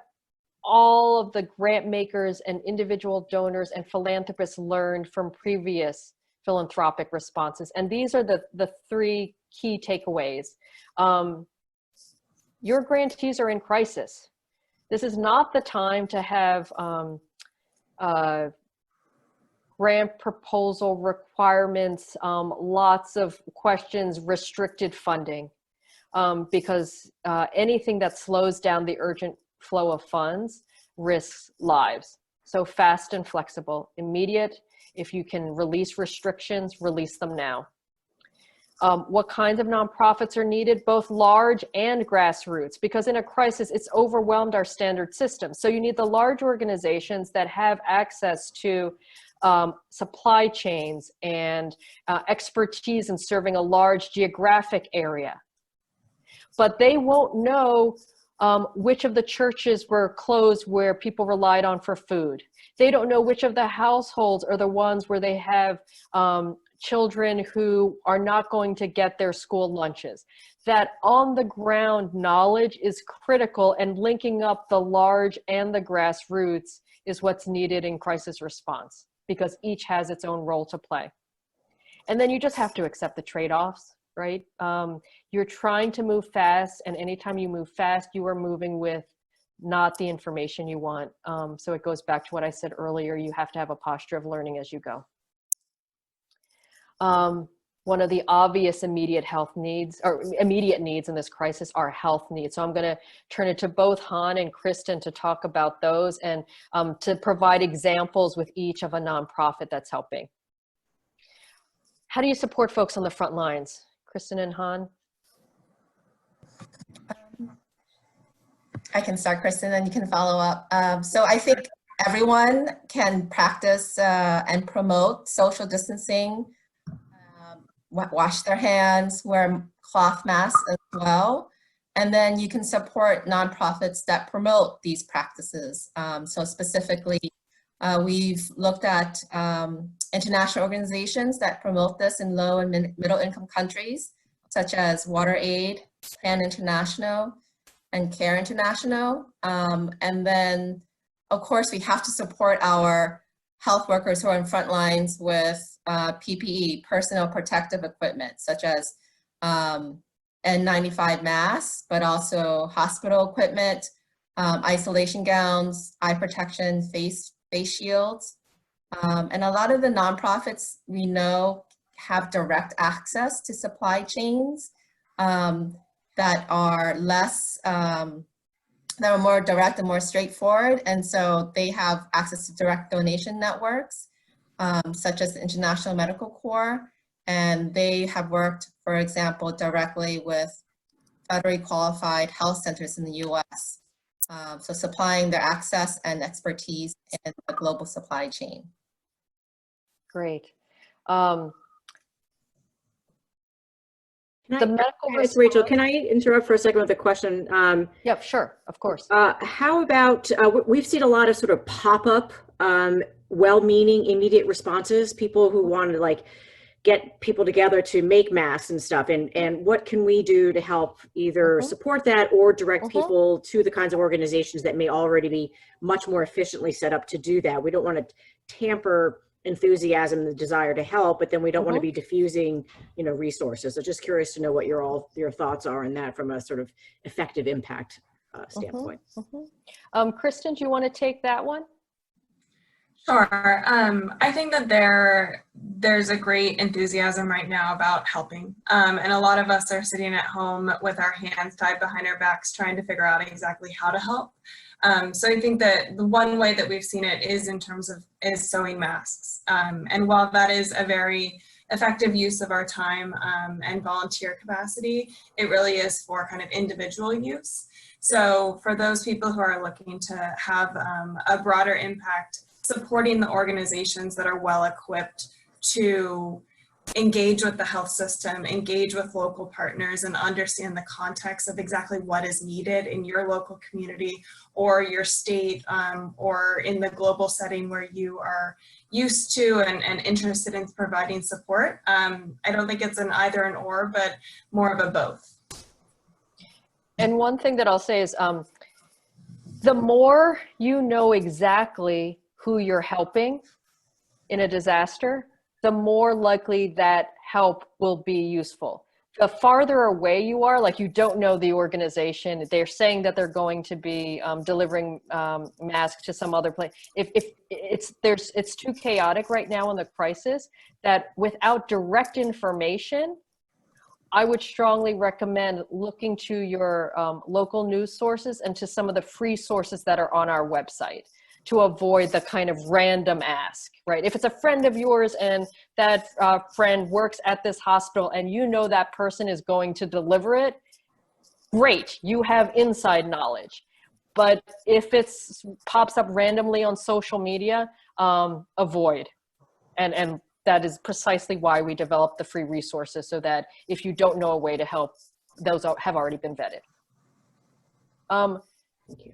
all of the grant makers and individual donors and philanthropists learned from previous philanthropic responses. And these are the three key takeaways. Your grantees are in crisis. This is not the time to have grant proposal requirements, lots of questions, restricted funding, because anything that slows down the urgent flow of funds risks lives. So fast and flexible, immediate. If you can release restrictions, release them now. What kinds of nonprofits are needed? Both large and grassroots, because in a crisis, it's overwhelmed our standard system. So you need the large organizations that have access to supply chains and expertise in serving a large geographic area. But they won't know which of the churches were closed where people relied on for food. They don't know which of the households are the ones where they have children who are not going to get their school lunches. That on the ground knowledge is critical, and linking up the large and the grassroots is what's needed in crisis response, because each has its own role to play. And then you just have to accept the trade-offs, right? You're trying to move fast, and anytime you move fast, you are moving with not the information you want. So it goes back to what I said earlier, you have to have a posture of learning as you go. One of the obvious immediate health needs, or immediate needs in this crisis, are health needs. So I'm going to turn it to both Han and Kristen to talk about those, and to provide examples with each of a nonprofit that's helping. How do you support folks on the front lines? Kristen and Han? I can start, Kristen, and you can follow up. So I think everyone can practice and promote social distancing, wash their hands, wear cloth masks as well. And then you can support nonprofits that promote these practices. So specifically, we've looked at international organizations that promote this in low and middle income countries, such as WaterAid, Plan International, and Care International. And then, of course, we have to support our health workers who are in front lines with PPE, personal protective equipment, such as N95 masks, but also hospital equipment, isolation gowns, eye protection, face shields. And a lot of the nonprofits we know have direct access to supply chains that are less, that are more direct and more straightforward. And so they have access to direct donation networks, such as the International Medical Corps. And they have worked, for example, directly with federally qualified health centers in the US. So supplying their access and expertise in the global supply chain. Great. The medical It's Rachel. response. Can I interrupt for a second with a question? Yep, sure, of course. How about, we've seen a lot of sort of pop-up, well-meaning immediate responses, people who want to like get people together to make masks and stuff. And what can we do to help either support that or direct people to the kinds of organizations that may already be much more efficiently set up to do that? We don't want to tamper enthusiasm and the desire to help, but then we don't want to be diffusing, resources. So just curious to know what your thoughts are on that from a sort of effective impact standpoint. Kristen, do you want to take that one? Sure. I think that there's a great enthusiasm right now about helping. And a lot of us are sitting at home with our hands tied behind our backs trying to figure out exactly how to help. So I think that the one way that we've seen it is in terms of sewing masks. And while that is a very effective use of our time and volunteer capacity, it really is for kind of individual use. So for those people who are looking to have a broader impact, supporting the organizations that are well equipped to engage with the health system, engage with local partners, and understand the context of exactly what is needed in your local community or your state or in the global setting where you are used to and interested in providing support. I don't think it's an either an or, but more of a both. And one thing that I'll say is the more you know exactly who you're helping in a disaster, the more likely that help will be useful. The farther away you are, like you don't know the organization, they're saying that they're going to be delivering masks to some other place. If it's too chaotic right now in the crisis that without direct information, I would strongly recommend looking to your local news sources and to some of the free sources that are on our website, to avoid the kind of random ask, right? If it's a friend of yours and that friend works at this hospital and you know that person is going to deliver it, great, you have inside knowledge. But if it pops up randomly on social media, avoid. And that is precisely why we developed the free resources, so that if you don't know a way to help, those have already been vetted. Thank you.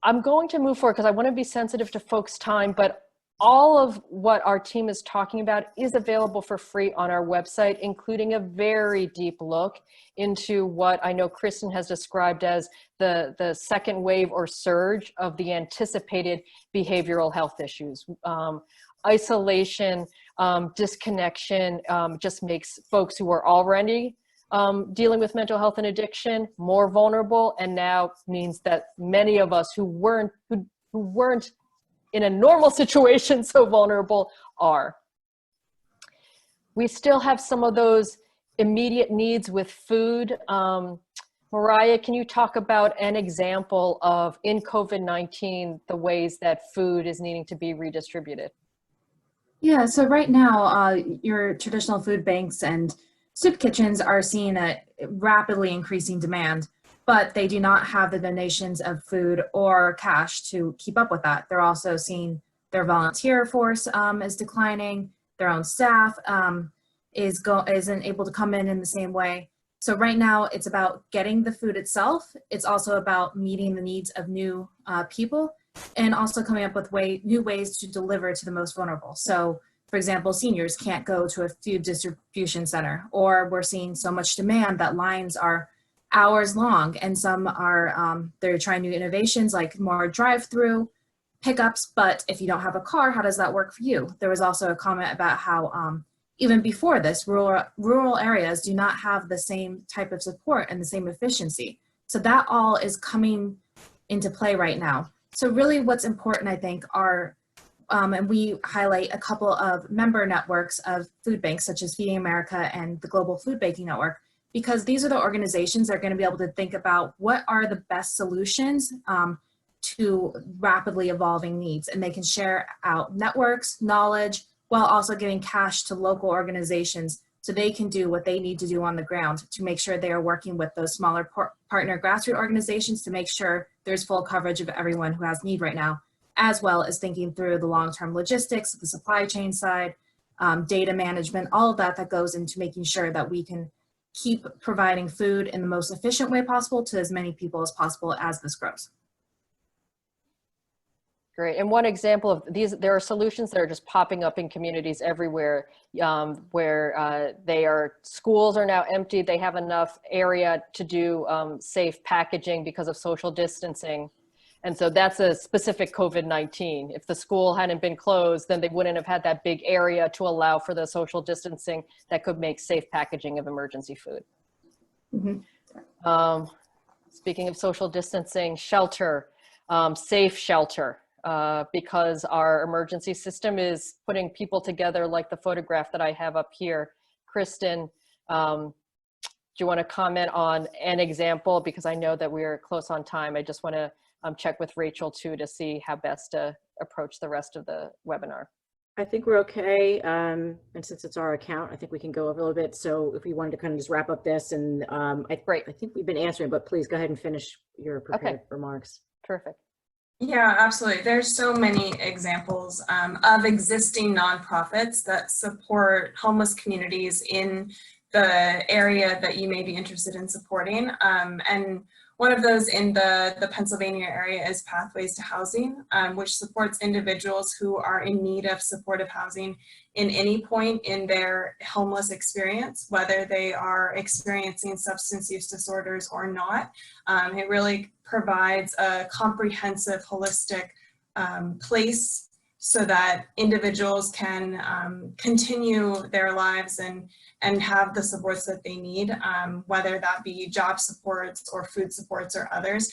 I'm going to move forward because I want to be sensitive to folks' time, but all of what our team is talking about is available for free on our website, including a very deep look into what I know Kristen has described as the second wave or surge of the anticipated behavioral health issues. Isolation, disconnection just makes folks who are already dealing with mental health and addiction more vulnerable, and now means that many of us who weren't in a normal situation so vulnerable are. We still have some of those immediate needs with food. Mariah, can you talk about an example of, in COVID-19, the ways that food is needing to be redistributed? Yeah, so right now, your traditional food banks and soup kitchens are seeing a rapidly increasing demand, but they do not have the donations of food or cash to keep up with that. They're also seeing their volunteer force is declining, their own staff isn't able to come in the same way. So right now it's about getting the food itself. It's also about meeting the needs of new people, and also coming up with new ways to deliver to the most vulnerable. So for example, seniors can't go to a food distribution center, or we're seeing so much demand that lines are hours long, and some are, they're trying new innovations like more drive-through pickups, but if you don't have a car, how does that work for you? There was also a comment about how even before this, rural areas do not have the same type of support and the same efficiency. So that all is coming into play right now. So really what's important, I think, are and we highlight a couple of member networks of food banks, such as Feeding America and the Global Food Banking Network, because these are the organizations that are going to be able to think about what are the best solutions to rapidly evolving needs. And they can share out networks, knowledge, while also giving cash to local organizations so they can do what they need to do on the ground to make sure they are working with those smaller partner grassroots organizations to make sure there's full coverage of everyone who has need right now, as well as thinking through the long-term logistics, the supply chain side, data management, all of that goes into making sure that we can keep providing food in the most efficient way possible to as many people as possible as this grows. Great. And one example of these, there are solutions that are just popping up in communities everywhere, where schools are now empty. They have enough area to do safe packaging because of social distancing. And so that's a specific COVID-19. If the school hadn't been closed, then they wouldn't have had that big area to allow for the social distancing that could make safe packaging of emergency food. Mm-hmm. Speaking of social distancing, shelter, safe shelter. Because our emergency system is putting people together like the photograph that I have up here. Kristen, do you want to comment on an example? Because I know that we're close on time. I just want to check with Rachel too to see how best to approach the rest of the webinar. I think we're okay. And since it's our account, I think we can go over a little bit. So if you wanted to kind of just wrap up this, and I think we've been answering, but please go ahead and finish your prepared remarks. Perfect. Yeah, absolutely. There's so many examples of existing nonprofits that support homeless communities in the area that you may be interested in supporting. And one of those in the Pennsylvania area is Pathways to Housing, which supports individuals who are in need of supportive housing in any point in their homeless experience, whether they are experiencing substance use disorders or not. It really provides a comprehensive, holistic place so that individuals can continue their lives and have the supports that they need, whether that be job supports or food supports or others,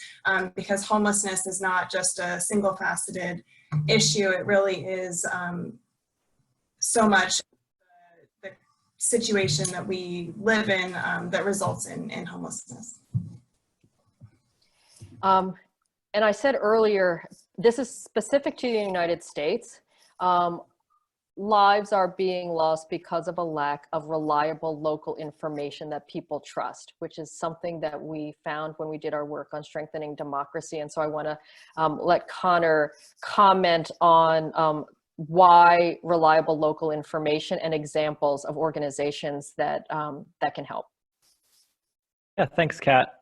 because homelessness is not just a single faceted issue. It really is so much the situation that we live in that results in homelessness. And I said earlier, this is specific to the United States. Lives are being lost because of a lack of reliable local information that people trust, which is something that we found when we did our work on strengthening democracy. And so I want to let Connor comment on why reliable local information and examples of organizations that, that can help. Yeah, thanks, Kat.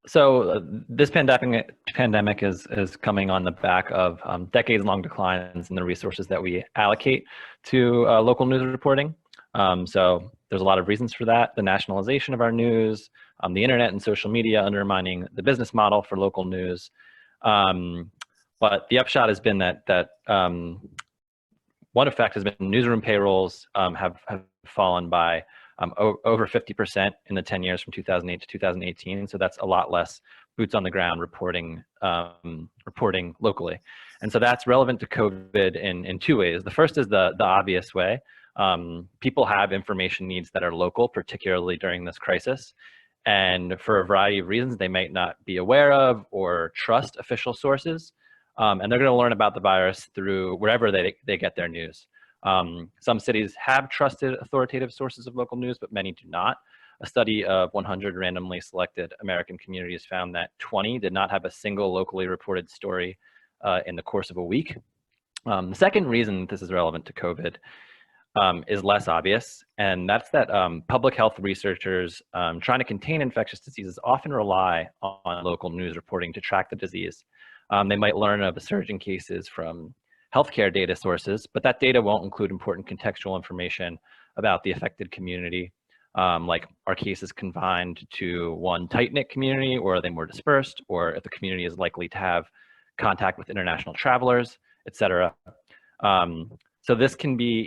So this pandemic is coming on the back of decades-long declines in the resources that we allocate to local news reporting. So there's a lot of reasons for that. The nationalization of our news, the internet and social media undermining the business model for local news. But the upshot has been that one effect has been newsroom payrolls have fallen by over 50% in the 10 years from 2008 to 2018. So that's a lot less boots on the ground reporting locally. And so that's relevant to COVID in two ways. The first is the obvious way. People have information needs that are local, particularly during this crisis. And for a variety of reasons, they might not be aware of or trust official sources. And they're going to learn about the virus through wherever they get their news. Some cities have trusted authoritative sources of local news, but many do not. A study of 100 randomly selected American communities found that 20 did not have a single locally reported story in the course of a week. The second reason this is relevant to COVID is less obvious, and that's that public health researchers trying to contain infectious diseases often rely on local news reporting to track the disease. They might learn of a surge in cases from healthcare data sources, but that data won't include important contextual information about the affected community, like are cases confined to one tight-knit community, or are they more dispersed, or if the community is likely to have contact with international travelers, et cetera. So this can be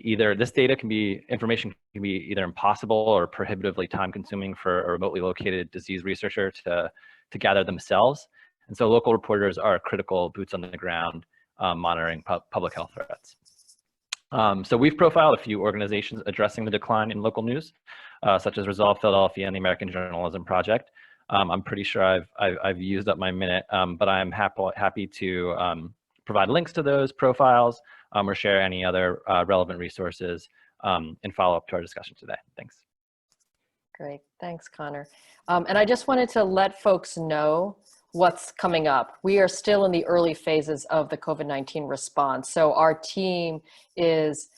information can be either impossible or prohibitively time-consuming for a remotely located disease researcher to gather themselves. And so local reporters are critical boots on the ground monitoring public health threats. So we've profiled a few organizations addressing the decline in local news, such as Resolve Philadelphia and the American Journalism Project. I'm pretty sure I've used up my minute, but I'm happy to provide links to those profiles or share any other relevant resources in follow-up to our discussion today. Thanks. Great, thanks, Connor. And I just wanted to let folks know what's coming up. We are still in the early phases of the COVID-19 response. So our team is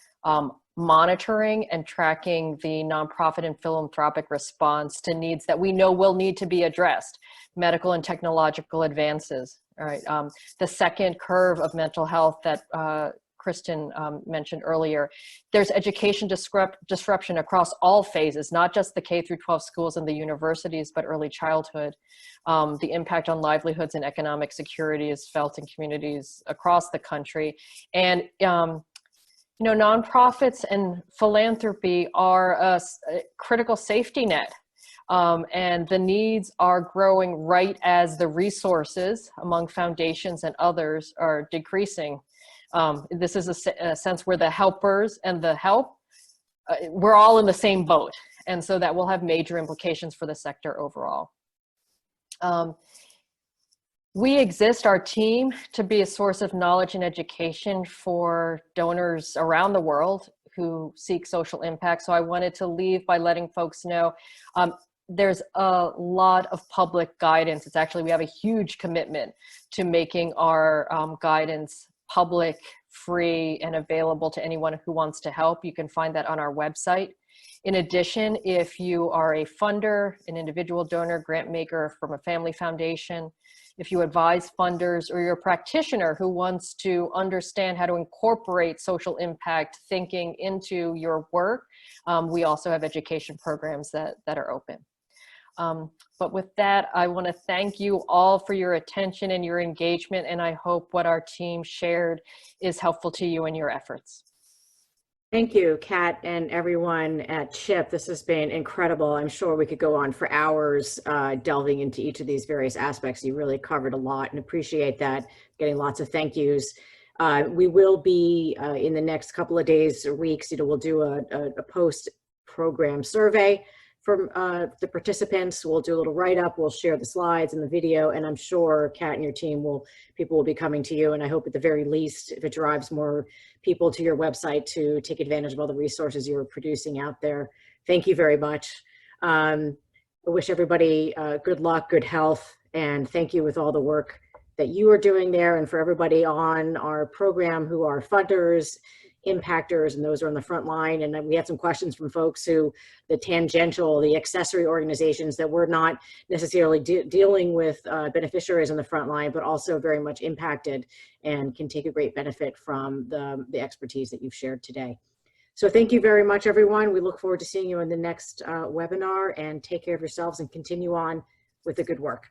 monitoring and tracking the nonprofit and philanthropic response to needs that we know will need to be addressed, medical and technological advances. All right. The second curve of mental health that Kristen mentioned earlier, there's education disruption across all phases, not just the K through 12 schools and the universities, but early childhood. The impact on livelihoods and economic security is felt in communities across the country. And nonprofits and philanthropy are a critical safety net. And the needs are growing right as the resources among foundations and others are decreasing. This is a sense where the helpers and the help, we're all in the same boat. And so that will have major implications for the sector overall. We exist, our team, to be a source of knowledge and education for donors around the world who seek social impact. So I wanted to leave by letting folks know there's a lot of public guidance. It's actually, we have a huge commitment to making our guidance public, free, and available to anyone who wants to help. You can find that on our website. In addition, if you are a funder, an individual donor, grant maker from a family foundation, if you advise funders, or you're a practitioner who wants to understand how to incorporate social impact thinking into your work, we also have education programs that are open. But with that, I want to thank you all for your attention and your engagement, and I hope what our team shared is helpful to you in your efforts. Thank you, Kat, and everyone at CHIP. This has been incredible. I'm sure we could go on for hours delving into each of these various aspects. You really covered a lot and appreciate that, getting lots of thank yous. We will be, in the next couple of days or weeks, we'll do a post-program survey from the participants. We'll do a little write-up, we'll share the slides and the video, and I'm sure Kat and your team people will be coming to you, and I hope at the very least, if it drives more people to your website to take advantage of all the resources you're producing out there. Thank you very much. I wish everybody good luck, good health, and thank you with all the work that you are doing there, and for everybody on our program who are funders, impactors, and those are on the front line. And then we had some questions from folks who, the tangential, the accessory organizations that were not necessarily dealing with beneficiaries on the front line, but also very much impacted and can take a great benefit from the expertise that you've shared today. So thank you very much, everyone. We look forward to seeing you in the next webinar, and take care of yourselves and continue on with the good work.